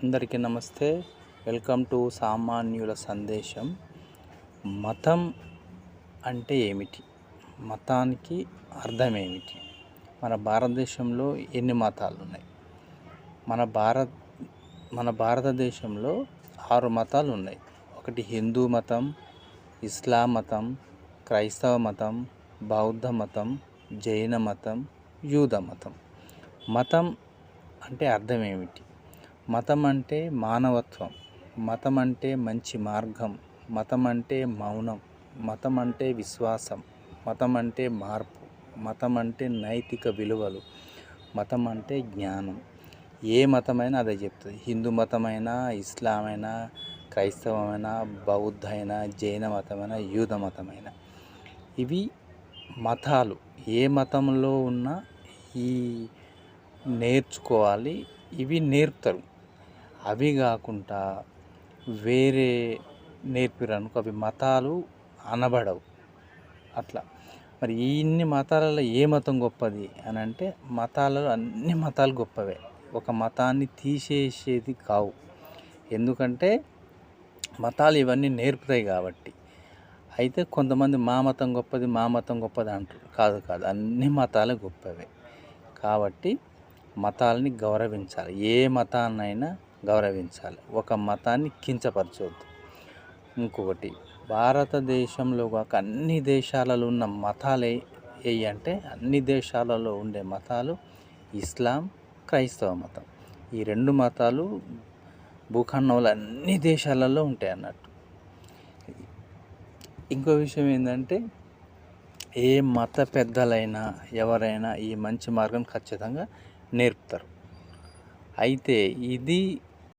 అందరికీ నమస్తే. Welcome to సామాన్యుల సందేశం. మతం అంటే ఏమిటి? మతానికి అర్థం ఏమిటి? మన భారతదేశంలో ఎన్ని మతాలు ఉన్నాయి? మన భారతదేశంలో 6 మతాలు ఉన్నాయి. ఒకటి హిందూ మతం, ఇస్లాం మతం, క్రైస్తవ మతం, బౌద్ధ మతం, జైన మతం, యూద మతం. మతం అంటే అర్థం ఏమిటి? మతం అంటే మానవత్వం, మతం అంటే మంచి మార్గం, మతం అంటే మౌనం, మతం అంటే విశ్వాసం, మతం అంటే మార్పు, మతం అంటే నైతిక విలువలు, మతం అంటే జ్ఞానం. ఏ మతమైనా అదే చెప్తుంది. హిందూ మతమైనా, ఇస్లామైనా, క్రైస్తవమైనా, బౌద్ధ అయినా, జైన మతమైనా, యూద మతమైనా, ఇవి మతాలు. ఏ మతంలో ఉన్నా ఈ నేర్చుకోవాలి, ఇవి నేర్పుతారు. అవి కాకుండా వేరే నేర్పిరనుకో అవి మతాలు అనబడవు. అట్లా మరి ఇన్ని మతాలలో ఏ మతం గొప్పది అని అంటే, మతాలలో అన్ని మతాలు గొప్పవే. ఒక మతాన్ని తీసేసేది కావు. ఎందుకంటే మతాలు ఇవన్నీ నేర్పుతాయి కాబట్టి. అయితే కొంతమంది మా మతం గొప్పది, మా మతం గొప్పది అంటారు. కాదు, అన్ని మతాలు గొప్పవే. కాబట్టి మతాలని గౌరవించాలి. ఏ మతాన్నైనా గౌరవించాలి. ఒక మతాన్ని కించపరచవద్దు. ఇంకొకటి, భారతదేశంలో కాక అన్ని దేశాలలో ఉన్న మతాలు ఏవి అంటే, అన్ని దేశాలలో ఉండే మతాలు ఇస్లాం, క్రైస్తవ మతం. ఈ 2 మతాలు భూఖండంలో అన్ని దేశాలలో ఉంటాయి అన్నట్టు. ఇంకో విషయం ఏంటంటే, ఏ మత పెద్దలైనా ఎవరైనా ఈ మంచి మార్గం ఖచ్చితంగా నేర్పుతారు. అయితే ఇది